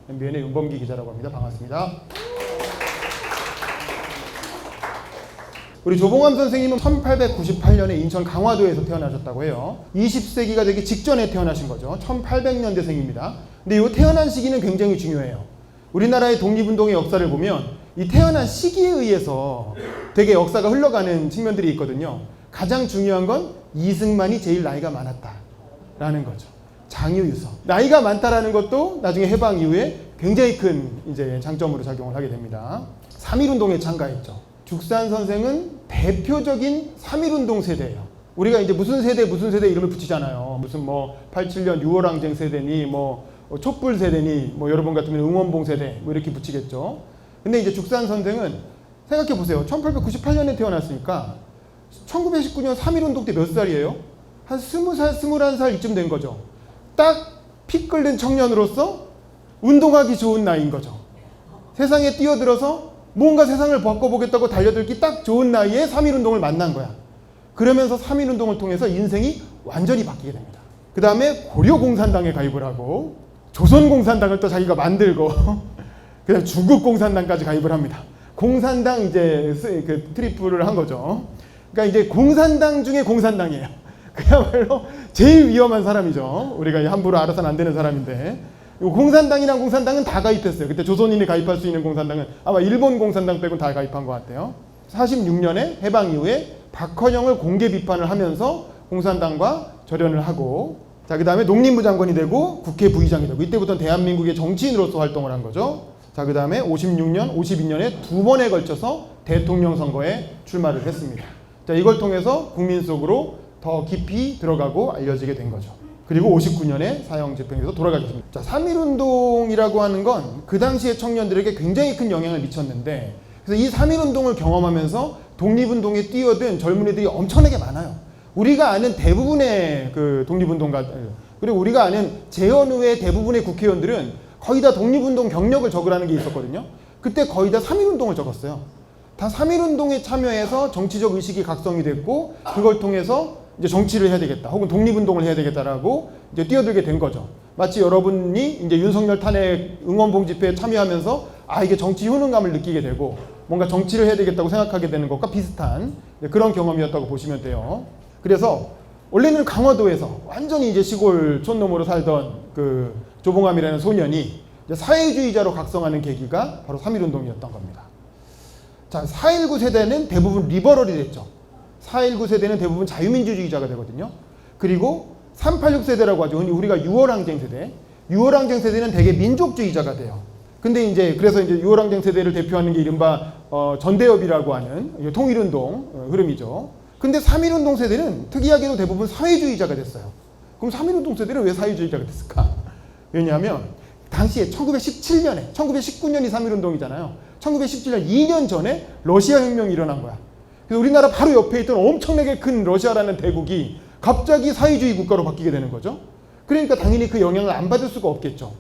MBN의 윤범기 기자라고 합니다. 반갑습니다. 우리 조봉암 선생님은 1898년에 인천 강화도에서 태어나셨다고 해요. 20세기가 되기 직전에 태어나신 거죠. 1800년대생입니다. 근데 이 태어난 시기는 굉장히 중요해요. 우리나라의 독립운동의 역사를 보면 이 태어난 시기에 의해서 되게 역사가 흘러가는 측면들이 있거든요. 가장 중요한 건 이승만이 제일 나이가 많았다라는 거죠. 장유유서. 나이가 많다라는 것도 나중에 해방 이후에 굉장히 큰 이제 장점으로 작용을 하게 됩니다. 3.1운동에 참가했죠. 죽산 선생은 대표적인 3.1운동 세대예요. 우리가 이제 무슨 세대 이름을 붙이잖아요. 무슨 뭐 87년 6월항쟁 세대니 뭐 촛불 세대니 뭐 여러분 같으면 응원봉 세대 뭐 이렇게 붙이겠죠. 근데 이제 죽산 선생은 생각해 보세요. 1898년에 태어났으니까 1919년 3.1운동 때 몇 살이에요? 한 20살, 21살 이쯤 된 거죠. 딱 피 끓는 청년으로서 운동하기 좋은 나이인 거죠. 세상에 뛰어들어서 뭔가 세상을 바꿔보겠다고 달려들기 딱 좋은 나이에 3.1운동을 만난 거야. 그러면서 3.1운동을 통해서 인생이 완전히 바뀌게 됩니다. 그 다음에 고려공산당에 가입을 하고 조선공산당을 또 자기가 만들고 그 다음에 중국공산당까지 가입을 합니다. 공산당 이제 그 트리플을 한 거죠. 그러니까 이제 공산당 중에 공산당이에요. 그야말로 제일 위험한 사람이죠. 우리가 함부로 알아서는 안 되는 사람인데 공산당이랑 공산당은 다 가입했어요. 그때 조선인이 가입할 수 있는 공산당은 아마 일본 공산당 빼고는 다 가입한 것 같아요. 46년에 해방 이후에 박헌영을 공개 비판을 하면서 공산당과 절연을 하고 자, 그 다음에 농림부 장관이 되고 국회 부의장이 되고 이때부터는 대한민국의 정치인으로서 활동을 한 거죠. 자, 그 다음에 56년, 52년에 두 번에 걸쳐서 대통령 선거에 출마를 했습니다. 자, 이걸 통해서 국민 속으로 더 깊이 들어가고 알려지게 된 거죠. 그리고 59년에 사형 집행에서 돌아가셨습니다. 자, 3.1운동이라고 하는 건 그 당시의 청년들에게 굉장히 큰 영향을 미쳤는데 그래서 이 3.1운동을 경험하면서 독립운동에 뛰어든 젊은이들이 엄청나게 많아요. 우리가 아는 대부분의 그 독립운동가 그리고 우리가 아는 재헌 후의 대부분의 국회의원들은 거의 다 독립운동 경력을 적으라는 게 있었거든요. 그때 거의 다 3.1운동을 적었어요. 다 3.1운동에 참여해서 정치적 의식이 각성이 됐고 그걸 통해서 이제 정치를 해야 되겠다 혹은 독립운동을 해야 되겠다라고 이제 뛰어들게 된 거죠. 마치 여러분이 이제 윤석열 탄핵 응원봉 집회에 참여하면서 이게 정치 효능감을 느끼게 되고 뭔가 정치를 해야 되겠다고 생각하게 되는 것과 비슷한 그런 경험이었다고 보시면 돼요. 그래서 원래는 강화도에서 완전히 이제 시골 촌놈으로 살던 그 조봉암이라는 소년이 이제 사회주의자로 각성하는 계기가 바로 3.1운동이었던 겁니다. 자, 4.19 세대는 대부분 리버럴이 됐죠. 4.19 세대는 대부분 자유민주주의자가 되거든요. 그리고 386 세대라고 하죠. 우리가 6월항쟁 세대. 6월항쟁 세대는 되게 민족주의자가 돼요. 근데 이제 그래서 이제 6월항쟁 세대를 대표하는 게 이른바 전대협이라고 하는 통일운동 흐름이죠. 근데 3.1운동 세대는 특이하게도 대부분 사회주의자가 됐어요. 그럼 3.1운동 세대는 왜 사회주의자가 됐을까? 왜냐하면 당시에 1917년에 1919년이 3.1운동이잖아요. 1917년 2년 전에 러시아 혁명이 일어난 거야. 그래서 우리나라 바로 옆에 있던 엄청나게 큰 러시아라는 대국이 갑자기 사회주의 국가로 바뀌게 되는 거죠. 그러니까 당연히 그 영향을 안 받을 수가 없겠죠.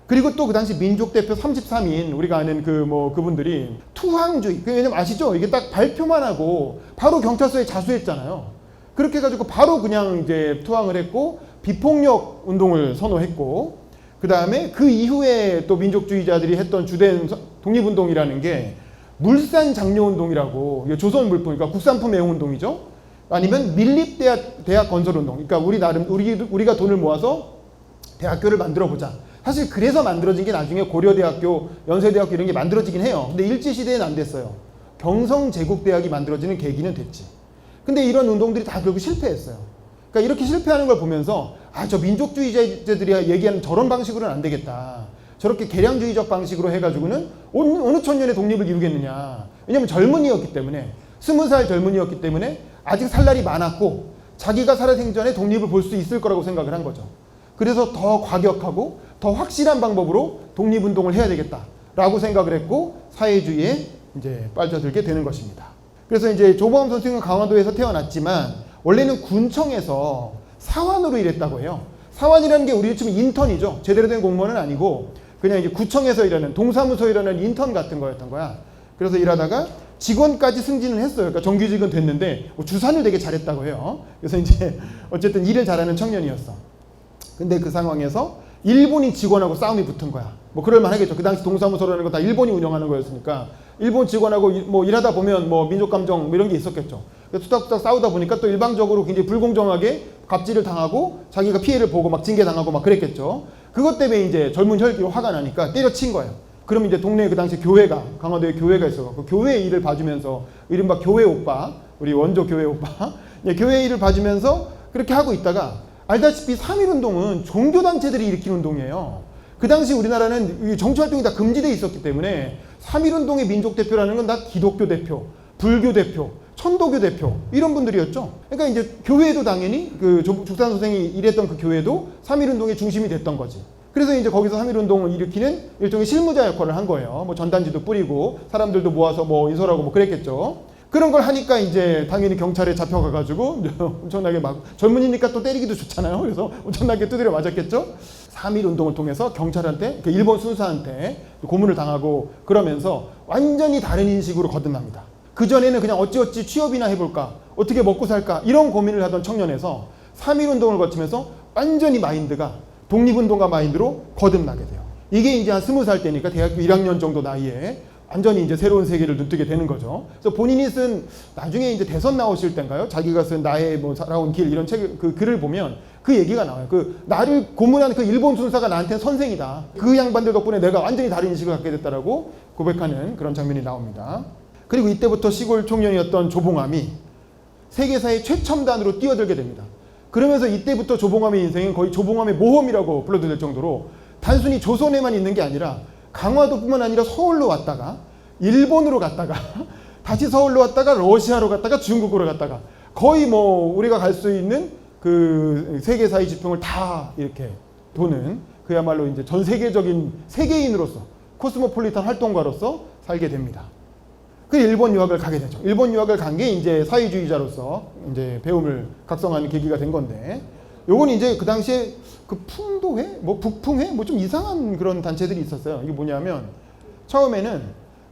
그리고 또 그 당시 민족대표 33인 우리가 아는 그분들이 투항주의. 왜냐면 아시죠? 이게 딱 발표만 하고 바로 경찰서에 자수했잖아요. 그렇게 해가지고 바로 그냥 이제 투항을 했고 비폭력 운동을 선호했고 그 다음에 그 이후에 또 민족주의자들이 했던 주된 독립운동이라는 게 물산 장려운동이라고 조선 물품, 그러니까 국산품 애용운동이죠. 아니면 밀립대학 건설운동. 그러니까 우리가 돈을 모아서 대학교를 만들어 보자. 사실 그래서 만들어진 게 나중에 고려대학교, 연세대학교 이런 게 만들어지긴 해요. 근데 일제시대에는 안 됐어요. 경성제국대학이 만들어지는 계기는 됐지. 근데 이런 운동들이 다 결국 실패했어요. 그러니까 이렇게 실패하는 걸 보면서 저 민족주의자들이 얘기하는 저런 방식으로는 안 되겠다. 저렇게 개량주의적 방식으로 해가지고는 어느 천년의 독립을 이루겠느냐. 왜냐면 젊은이였기 때문에 20살 젊은이였기 때문에 아직 살 날이 많았고 자기가 살아생전에 독립을 볼 수 있을 거라고 생각을 한 거죠. 그래서 더 과격하고 더 확실한 방법으로 독립운동을 해야 되겠다라고 생각을 했고 사회주의에 이제 빠져들게 되는 것입니다. 그래서 이제 조봉암 선생은 강화도에서 태어났지만 원래는 군청에서 사환으로 일했다고 해요. 사환이라는 게 우리 치면 인턴이죠. 제대로 된 공무원은 아니고 그냥 이제 구청에서 일하는 동사무소에 일하는 인턴 같은 거였던 거야. 그래서 일하다가 직원까지 승진을 했어요. 그러니까 정규직은 됐는데 주산을 되게 잘했다고 해요. 그래서 이제 어쨌든 일을 잘하는 청년이었어. 근데 그 상황에서 일본인 직원하고 싸움이 붙은 거야. 뭐 그럴 만하겠죠. 그 당시 동사무소라는 건 다 일본이 운영하는 거였으니까 일본 직원하고 뭐 일하다 보면 뭐 민족감정 뭐 이런 게 있었겠죠. 투닥투닥 싸우다 보니까 또 일방적으로 굉장히 불공정하게 갑질을 당하고 자기가 피해를 보고 막 징계 당하고 막 그랬겠죠. 그것 때문에 이제 젊은 혈기가 화가 나니까 때려친 거예요. 그럼 이제 동네에 그 당시 교회가, 강화도에 교회가 있어서 교회 일을 봐주면서 이른바 교회 오빠, 우리 원조 교회 오빠, 교회 일을 봐주면서 그렇게 하고 있다가 알다시피 3.1운동은 종교단체들이 일으킨 운동이에요. 그 당시 우리나라는 정치활동이 다 금지되어 있었기 때문에 3.1운동의 민족대표라는 건 다 기독교 대표, 불교 대표, 천도교 대표 이런 분들이었죠. 그러니까 이제 교회도 당연히 그 죽산 선생이 일했던 그 교회도 3.1운동의 중심이 됐던 거지. 그래서 이제 거기서 3.1운동을 일으키는 일종의 실무자 역할을 한 거예요. 뭐 전단지도 뿌리고 사람들도 모아서 뭐 인솔하고 뭐 그랬겠죠. 그런 걸 하니까 이제 당연히 경찰에 잡혀가가지고 엄청나게 막 젊은이니까 또 때리기도 좋잖아요. 그래서 엄청나게 두드려 맞았겠죠. 3.1운동을 통해서 경찰한테, 일본 순사한테 고문을 당하고 그러면서 완전히 다른 인식으로 거듭납니다. 그전에는 그냥 어찌어찌 취업이나 해볼까, 어떻게 먹고 살까 이런 고민을 하던 청년에서 3.1운동을 거치면서 완전히 마인드가 독립운동가 마인드로 거듭나게 돼요. 이게 이제 한 20살 때니까 대학교 1학년 정도 나이에 완전히 이제 새로운 세계를 눈뜨게 되는 거죠. 그래서 본인이 쓴 나중에 이제 대선 나오실 때인가요? 자기가 쓴 나의 뭐 살아온 길 이런 책, 그 글을 보면 그 얘기가 나와요. 그 나를 고문한 그 일본 순사가 나한테는 선생이다. 그 양반들 덕분에 내가 완전히 다른 인식을 갖게 됐다라고 고백하는 그런 장면이 나옵니다. 그리고 이때부터 시골 청년이었던 조봉암이 세계사의 최첨단으로 뛰어들게 됩니다. 그러면서 이때부터 조봉암의 인생은 거의 조봉암의 모험이라고 불러도 될 정도로 단순히 조선에만 있는 게 아니라 강화도뿐만 아니라 서울로 왔다가 일본으로 갔다가 다시 서울로 왔다가 러시아로 갔다가 중국으로 갔다가 거의 뭐 우리가 갈 수 있는 그 세계사의 지평을 다 이렇게 도는 그야말로 이제 전 세계적인 세계인으로서 코스모폴리탄 활동가로서 살게 됩니다. 그 일본 유학을 가게 되죠. 일본 유학을 간 게 이제 사회주의자로서 이제 배움을 각성하는 계기가 된 건데, 요건 이제 그 당시에 그 풍도회, 뭐 북풍회, 뭐 좀 이상한 그런 단체들이 있었어요. 이게 뭐냐면 처음에는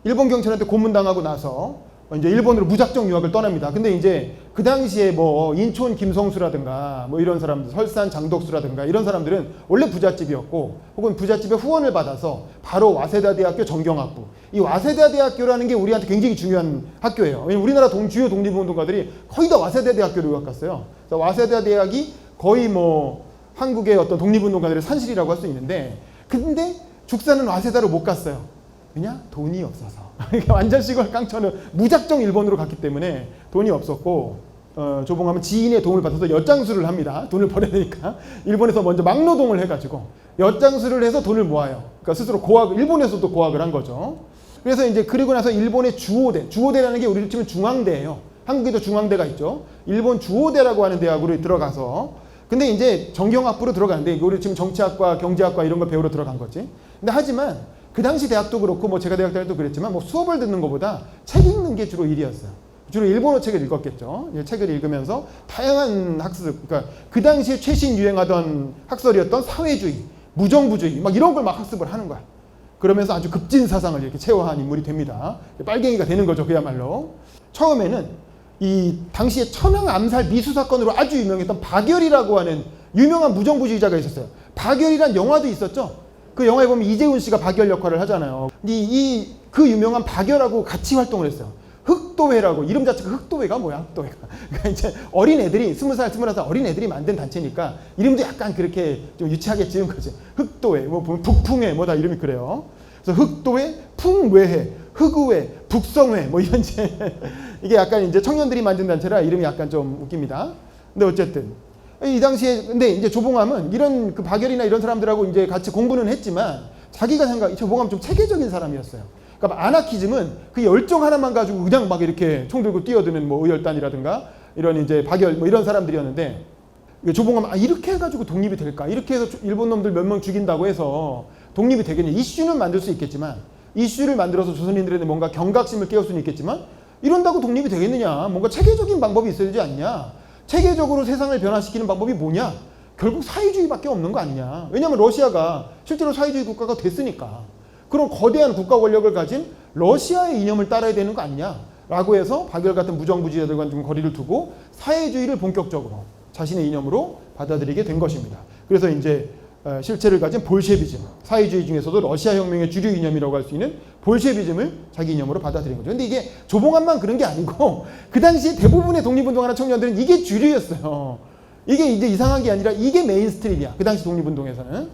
일본 경찰한테 고문당하고 나서 이제 일본으로 무작정 유학을 떠납니다. 근데 이제 그 당시에 뭐 인촌 김성수라든가 뭐 이런 사람들, 설산 장덕수라든가 이런 사람들은 원래 부잣집이었고 혹은 부잣집의 후원을 받아서 바로 와세다 대학교 전경학부, 이 와세다 대학교라는 게 우리한테 굉장히 중요한 학교예요. 왜냐면 우리나라 주요 독립운동가들이 거의 다 와세다 대학교로 유학 갔어요. 그래서 와세다 대학이 거의 뭐 한국의 어떤 독립운동가들의 산실이라고 할 수 있는데, 근데 죽사는 와세다로 못 갔어요. 왜냐? 돈이 없어서. 완전 시골 깡쳐는 무작정 일본으로 갔기 때문에 돈이 없었고, 조봉암은 지인의 도움을 받아서 엿장수를 합니다. 돈을 벌어야 되니까. 일본에서 먼저 막노동을 해가지고 엿장수를 해서 돈을 모아요. 그러니까 스스로 일본에서도 고학을 한 거죠. 그래서 이제 그리고 나서 일본의 주호대라는 게 우리로 치면 중앙대예요. 한국에도 중앙대가 있죠. 일본 주호대라고 하는 대학으로 들어가서, 근데 이제 전경학부로 들어가는데 우리 지금 정치학과, 경제학과 이런 걸 배우러 들어간 거지. 근데 하지만 그 당시 대학도 그렇고 뭐 제가 대학 때도 그랬지만 뭐 수업을 듣는 것보다 책 읽는 게 주로 일이었어요. 주로 일본어 책을 읽었겠죠. 책을 읽으면서 다양한 학습, 그러니까 그 당시에 최신 유행하던 학설이었던 사회주의, 무정부주의 막 이런 걸 막 학습을 하는 거야. 그러면서 아주 급진 사상을 이렇게 체화한 인물이 됩니다. 빨갱이가 되는 거죠, 그야말로. 처음에는 이 당시에 천황 암살 미수 사건으로 아주 유명했던 박열이라고 하는 유명한 무정부주의자가 있었어요. 박열이란 영화도 있었죠. 그 영화에 보면 이재훈 씨가 박열 역할을 하잖아요. 그 유명한 박열하고 같이 활동을 했어요. 흑도회라고, 이름 자체가 흑도회가 뭐야, 흑도회가. 그러니까 이제 어린 애들이, 20살, 21살 어린 애들이 만든 단체니까 이름도 약간 그렇게 좀 유치하게 지은 거지. 흑도회, 뭐 북풍회, 뭐 다 이름이 그래요. 그래서 흑도회, 풍외회, 흑우회, 북성회, 뭐 이런 이게 약간 이제 청년들이 만든 단체라 이름이 약간 좀 웃깁니다. 근데 어쨌든 이 당시에 근데 이제 조봉암은 이런 그 박열이나 이런 사람들하고 이제 같이 공부는 했지만 자기가 조봉암은 좀 체계적인 사람이었어요. 그러니까 아나키즘은 그 열정 하나만 가지고 그냥 막 이렇게 총 들고 뛰어드는 뭐 의열단이라든가 이런 이제 박열 뭐 이런 사람들이었는데, 조봉암은 이렇게 해가지고 독립이 될까? 이렇게 해서 일본 놈들 몇 명 죽인다고 해서 독립이 되겠냐? 이슈는 만들 수 있겠지만, 이슈를 만들어서 조선인들에게 뭔가 경각심을 깨울 수는 있겠지만, 이런다고 독립이 되겠느냐? 뭔가 체계적인 방법이 있어야 되지 않냐? 체계적으로 세상을 변화시키는 방법이 뭐냐? 결국 사회주의밖에 없는 거 아니냐? 왜냐하면 러시아가 실제로 사회주의 국가가 됐으니까. 그런 거대한 국가 권력을 가진 러시아의 이념을 따라야 되는 거 아니냐? 라고 해서 박열 같은 무정부주의자들과 좀 거리를 두고 사회주의를 본격적으로 자신의 이념으로 받아들이게 된 것입니다. 그래서 이제 실체를 가진 볼셰비즘, 사회주의 중에서도 러시아 혁명의 주류 이념이라고 할 수 있는 볼셰비즘을 자기 이념으로 받아들인 거죠. 근데 이게 조봉암만 그런 게 아니고 그 당시 대부분의 독립운동하는 청년들은 이게 주류였어요. 이게 이제 이상한 게 아니라 이게 메인스트림이야. 그 당시 독립운동에서는.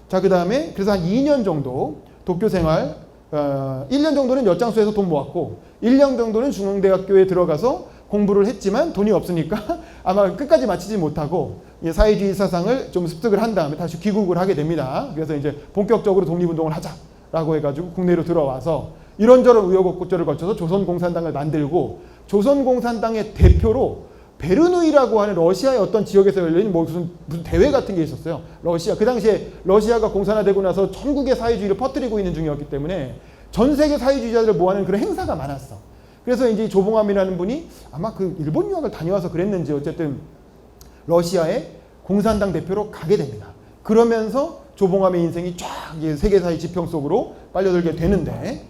자, 그 다음에 그래서 한 2년 정도 도쿄 생활, 1년 정도는 엿장수에서 돈 모았고 1년 정도는 중앙대학교에 들어가서 공부를 했지만 돈이 없으니까 아마 끝까지 마치지 못하고 사회주의 사상을 좀 습득을 한 다음에 다시 귀국을 하게 됩니다. 그래서 이제 본격적으로 독립운동을 하자라고 해가지고 국내로 들어와서 이런저런 우여곡절을 거쳐서 조선공산당을 만들고 조선공산당의 대표로 베르누이라고 하는 러시아의 어떤 지역에서 열린 무슨 대회 같은 게 있었어요. 러시아, 그 당시에 러시아가 공산화되고 나서 전국의 사회주의를 퍼뜨리고 있는 중이었기 때문에 전 세계 사회주의자들을 모아는 그런 행사가 많았어. 그래서 이제 조봉암이라는 분이 아마 그 일본 유학을 다녀와서 그랬는지 어쨌든 러시아의 공산당 대표로 가게 됩니다. 그러면서 조봉암의 인생이 쫙 세계사의 지평 속으로 빨려들게 되는데